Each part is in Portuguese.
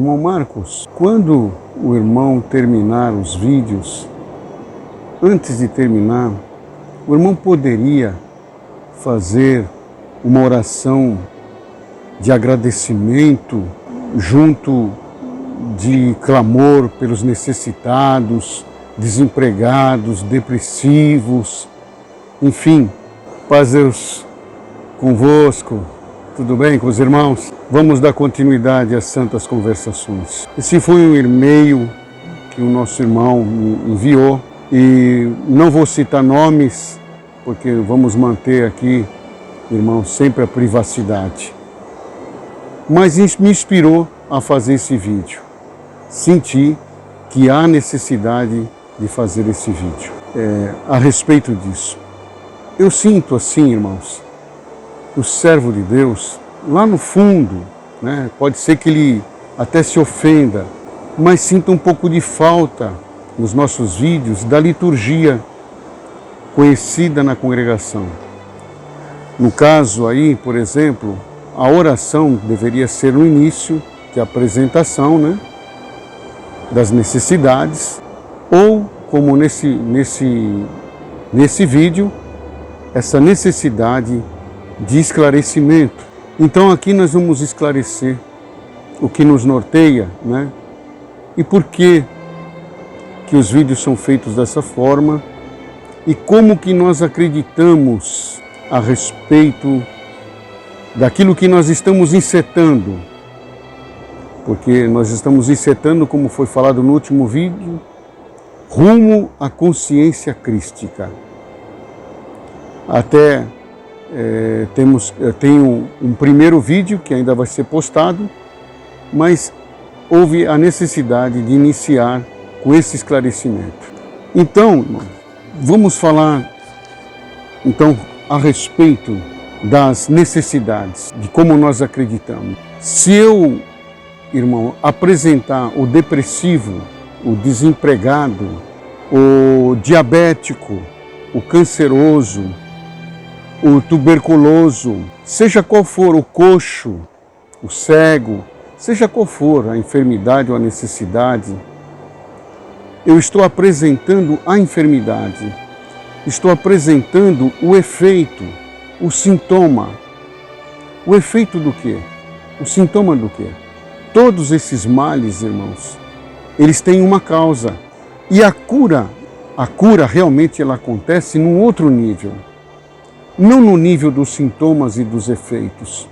Irmão Marcos, quando o irmão terminar os vídeos, antes de terminar, o irmão poderia fazer uma oração de agradecimento junto de clamor pelos necessitados, desempregados, depressivos, enfim. Paz Deus convosco, tudo bem com os irmãos? Vamos dar continuidade às santas conversações. Esse foi um e-mail que o nosso irmão me enviou e não vou citar nomes, porque vamos manter aqui, irmãos, sempre a privacidade. Mas me inspirou a fazer esse vídeo. Senti que há necessidade de fazer esse vídeo a respeito disso. Eu sinto assim, irmãos, o servo de Deus, lá no fundo, né, pode ser que ele até se ofenda, mas sinto um pouco de falta nos nossos vídeos da liturgia conhecida na congregação. No caso aí, por exemplo, a oração deveria ser no início, que é a apresentação, né, das necessidades, ou como nesse vídeo, essa necessidade de esclarecimento. Então aqui nós vamos esclarecer o que nos norteia, né, e por que os vídeos são feitos dessa forma e como que nós acreditamos a respeito daquilo que nós estamos insetando. Porque nós estamos insetando, como foi falado no último vídeo, rumo à consciência crística. Até tenho um primeiro vídeo que ainda vai ser postado, mas houve a necessidade de iniciar com esse esclarecimento. Então, vamos falar então a respeito das necessidades, de como nós acreditamos. Se eu, irmão, apresentar o depressivo, o desempregado, o diabético, o canceroso, o tuberculoso, seja qual for, o coxo, o cego, seja qual for a enfermidade ou a necessidade, eu estou apresentando a enfermidade, estou apresentando o efeito, o sintoma. O efeito do quê? O sintoma do quê? Todos esses males, irmãos, eles têm uma causa. E a cura realmente ela acontece num outro nível. Não no nível dos sintomas e dos efeitos.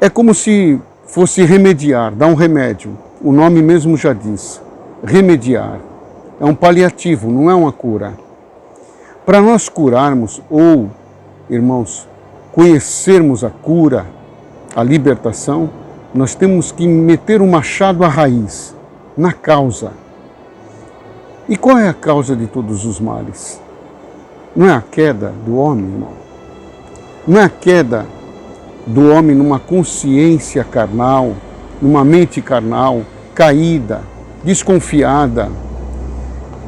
É como se fosse remediar, dar um remédio. O nome mesmo já diz, remediar. É um paliativo, não é uma cura. Para nós curarmos ou, irmãos, conhecermos a cura, a libertação, nós temos que meter o machado à raiz, na causa. E qual é a causa de todos os males? Não é a queda do homem, irmão? Não é a queda do homem numa consciência carnal, numa mente carnal, caída, desconfiada,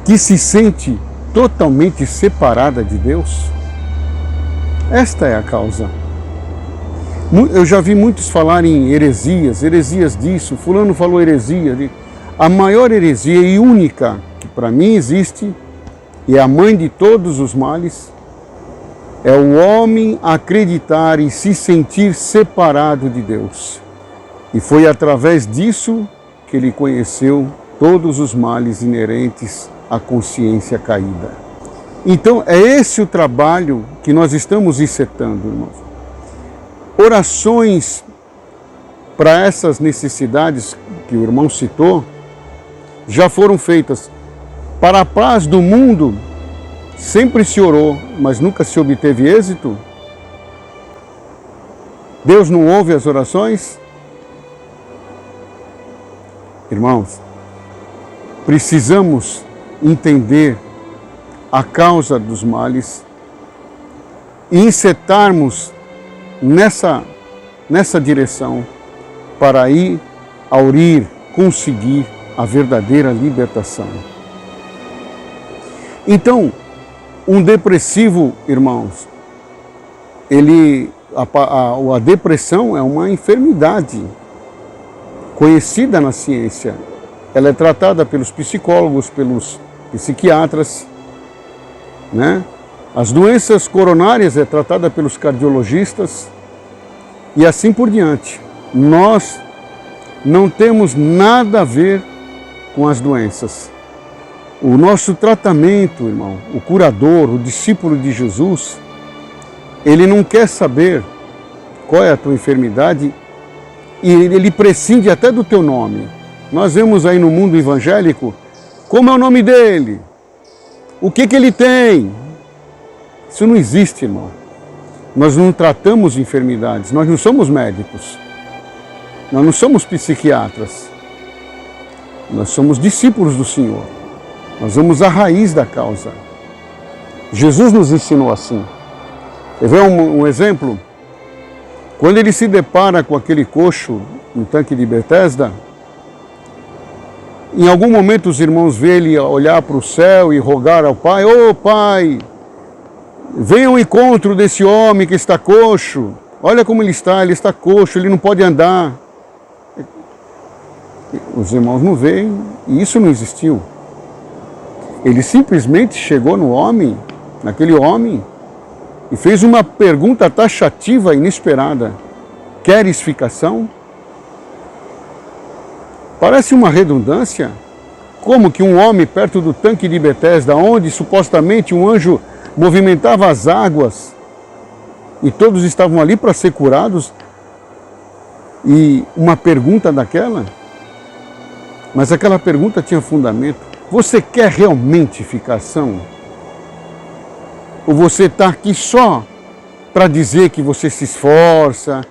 que se sente totalmente separada de Deus? Esta é a causa. Eu já vi muitos falarem em heresias disso, fulano falou heresia. A maior heresia e única que para mim existe, e é a mãe de todos os males, é o homem acreditar e se sentir separado de Deus. E foi através disso que ele conheceu todos os males inerentes à consciência caída. Então é esse o trabalho que nós estamos insetando, irmãos. Orações para essas necessidades que o irmão citou já foram feitas. Para a paz do mundo, sempre se orou, mas nunca se obteve êxito. Deus não ouve as orações? Irmãos, precisamos entender a causa dos males e insetarmos nessa direção para ir aurir, conseguir a verdadeira libertação. Então, um depressivo, irmãos, a depressão é uma enfermidade. conhecida na ciência. Ela é tratada pelos psicólogos, pelos psiquiatras, né? As doenças coronárias é tratada pelos cardiologistas e assim por diante. Nós não temos nada a ver com as doenças. O nosso tratamento, irmão, o curador, o discípulo de Jesus, ele não quer saber qual é a tua enfermidade e ele prescinde até do teu nome. Nós vemos aí no mundo evangélico, como é o nome dele? O que ele tem? Isso não existe, irmão. Nós não tratamos enfermidades, nós não somos médicos. Nós não somos psiquiatras. Nós somos discípulos do Senhor. Nós vamos à raiz da causa. Jesus nos ensinou assim. Quer ver um exemplo? Quando ele se depara com aquele coxo no tanque de Betesda, em algum momento os irmãos vê ele olhar para o céu e rogar ao Pai: "Ô Pai, venha ao encontro desse homem que está coxo. Olha como ele está coxo, ele não pode andar." Os irmãos não veem, e isso não existiu. Ele simplesmente chegou no homem, naquele homem, e fez uma pergunta taxativa, inesperada: "Queres ficação?" Parece uma redundância. Como que um homem perto do tanque de Betesda, onde supostamente um anjo movimentava as águas, e todos estavam ali para ser curados, e uma pergunta daquela? Mas aquela pergunta tinha fundamento. Você quer realmente ficação? Ou você está aqui só para dizer que você se esforça,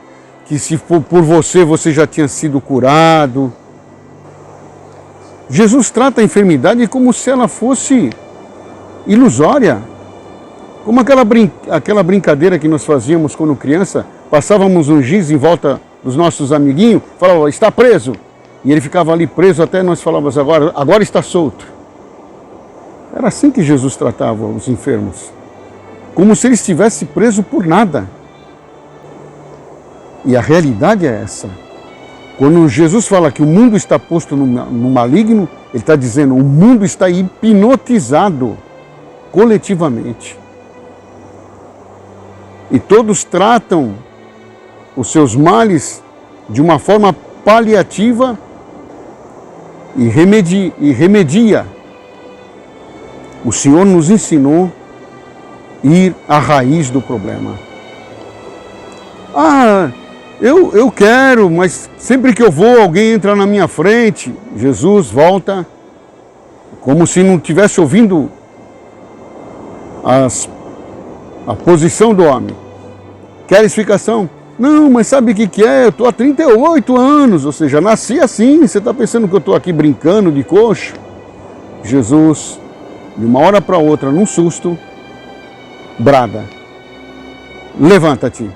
que se for por você, você já tinha sido curado? Jesus trata a enfermidade como se ela fosse ilusória. Como aquela brincadeira que nós fazíamos quando criança, passávamos um giz em volta dos nossos amiguinhos, falava: "Está preso." E ele ficava ali preso até nós falávamos: agora está solto. Era assim que Jesus tratava os enfermos. Como se ele estivesse preso por nada. E a realidade é essa. Quando Jesus fala que o mundo está posto no maligno, ele está dizendo: o mundo está hipnotizado coletivamente. E todos tratam os seus males de uma forma paliativa e remedia. O Senhor nos ensinou a ir à raiz do problema. Eu quero, mas sempre que eu vou, alguém entra na minha frente. Jesus volta como se não estivesse ouvindo a posição do homem. Queres ficação? Não, mas sabe o que é? Eu estou há 38 anos, ou seja, nasci assim. Você está pensando que eu estou aqui brincando de coxo? Jesus, de uma hora para outra, num susto, brada: levanta-te,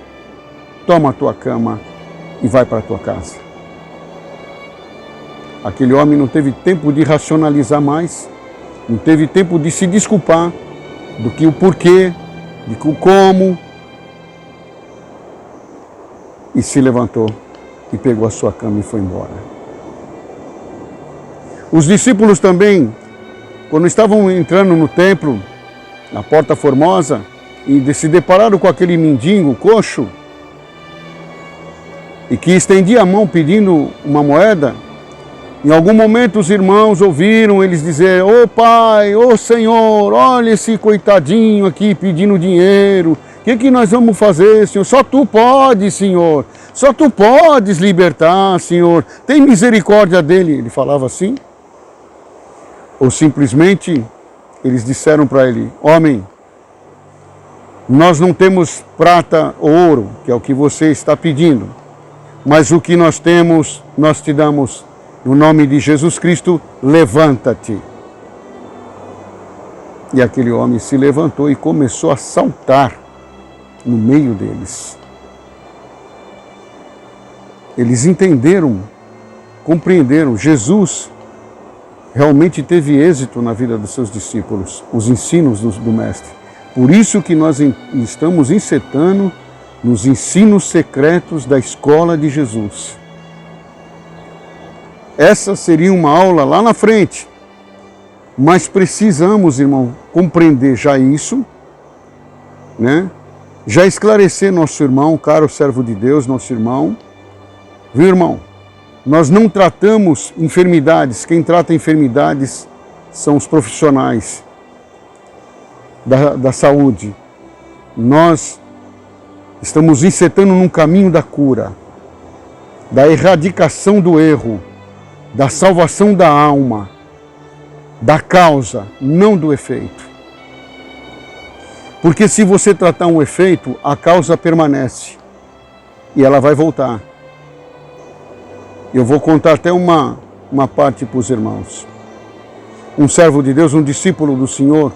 toma a tua cama e vai para a tua casa. Aquele homem não teve tempo de racionalizar mais, não teve tempo de se desculpar do que o porquê, de que o como, e se levantou e pegou a sua cama e foi embora. Os discípulos também, quando estavam entrando no templo, na Porta Formosa, e se depararam com aquele mendigo coxo, e que estendia a mão pedindo uma moeda, em algum momento os irmãos ouviram eles dizer: "Ô Pai, ô Senhor, olha esse coitadinho aqui pedindo dinheiro. O que nós vamos fazer, Senhor? Só Tu podes, Senhor. Só Tu podes libertar, Senhor. Tem misericórdia dele." Ele falava assim? Ou simplesmente eles disseram para ele: "Homem, nós não temos prata ou ouro, que é o que você está pedindo, mas o que nós temos, nós te damos. No nome de Jesus Cristo, levanta-te." E aquele homem se levantou e começou a saltar no meio deles. Eles entenderam, compreenderam. Jesus realmente teve êxito na vida dos seus discípulos, os ensinos do Mestre. Por isso que nós estamos encetando nos ensinos secretos da escola de Jesus. Essa seria uma aula lá na frente. Mas precisamos, irmão, compreender já isso, né? Já esclarecer nosso irmão, caro servo de Deus, nosso irmão. Viu, irmão? Nós não tratamos enfermidades. Quem trata enfermidades são os profissionais da saúde. Nós estamos insetando num caminho da cura, da erradicação do erro, da salvação da alma, da causa, não do efeito. Porque se você tratar um efeito, a causa permanece e ela vai voltar. Eu vou contar até uma parte para os irmãos. Um servo de Deus, um discípulo do Senhor,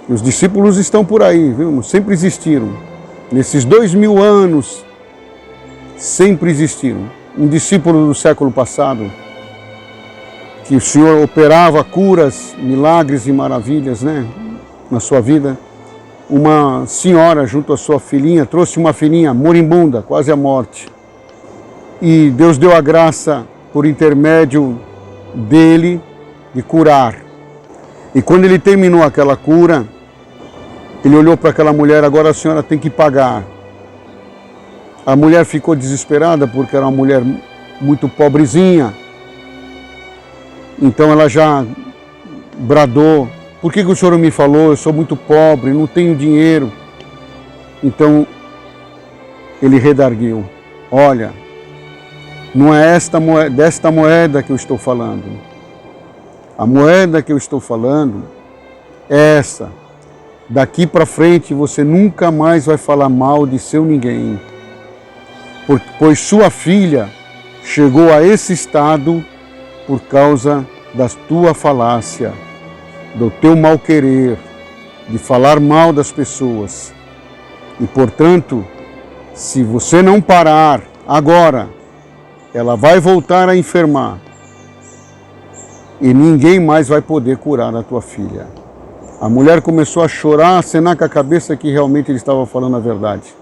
e os discípulos estão por aí, viu? Sempre existiram. Nesses 2000 anos, sempre existiram. Um discípulo do século passado, que o Senhor operava curas, milagres e maravilhas, né, na sua vida. Uma senhora, junto à sua filhinha, trouxe uma filhinha moribunda, quase à morte. E Deus deu a graça, por intermédio dele, de curar. E quando ele terminou aquela cura, ele olhou para aquela mulher: agora a senhora tem que pagar. A mulher ficou desesperada, porque era uma mulher muito pobrezinha. Então ela já bradou: por que o senhor não me falou? Eu sou muito pobre, não tenho dinheiro. Então ele redarguiu: olha, não é desta moeda que eu estou falando. A moeda que eu estou falando é essa. Daqui para frente você nunca mais vai falar mal de seu ninguém. Pois sua filha chegou a esse estado por causa da tua falácia, do teu mal-querer, de falar mal das pessoas. E, portanto, se você não parar agora, ela vai voltar a enfermar e ninguém mais vai poder curar a tua filha. A mulher começou a chorar, a acenar com a cabeça que realmente ele estava falando a verdade.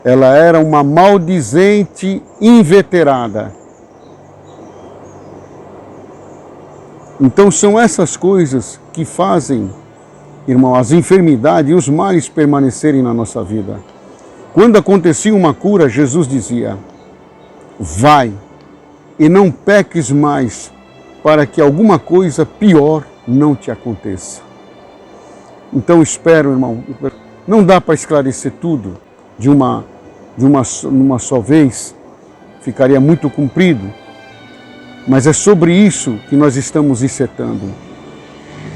Ela era uma maldizente inveterada. Então são essas coisas que fazem, irmão, as enfermidades e os males permanecerem na nossa vida. Quando acontecia uma cura, Jesus dizia: vai e não peques mais, para que alguma coisa pior não te aconteça. Então espero, irmão, não dá para esclarecer tudo numa só vez, ficaria muito comprido, mas é sobre isso que nós estamos insetando.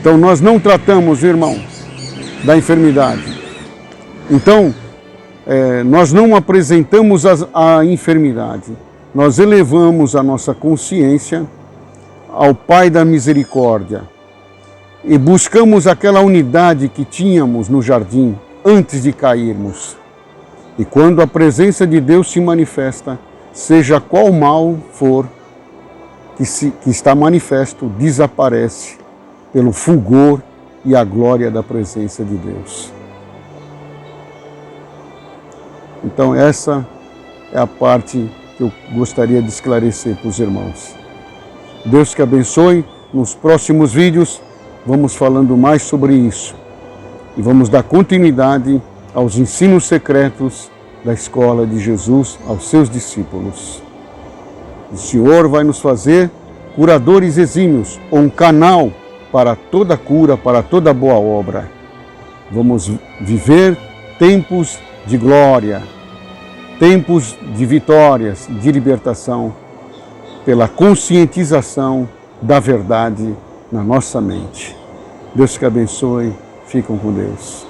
Então nós não tratamos, irmão, da enfermidade. Então, nós não apresentamos a enfermidade, nós elevamos a nossa consciência ao Pai da Misericórdia e buscamos aquela unidade que tínhamos no jardim antes de cairmos. E quando a presença de Deus se manifesta, seja qual mal for que está manifesto, desaparece pelo fulgor e a glória da presença de Deus. Então essa é a parte que eu gostaria de esclarecer para os irmãos. Deus que abençoe. Nos próximos vídeos vamos falando mais sobre isso. E vamos dar continuidade aos ensinos secretos da escola de Jesus aos seus discípulos. O Senhor vai nos fazer curadores exímios, ou um canal para toda cura, para toda boa obra. Vamos viver tempos de glória, tempos de vitórias, de libertação, pela conscientização da verdade na nossa mente. Deus que abençoe. Fiquem com Deus.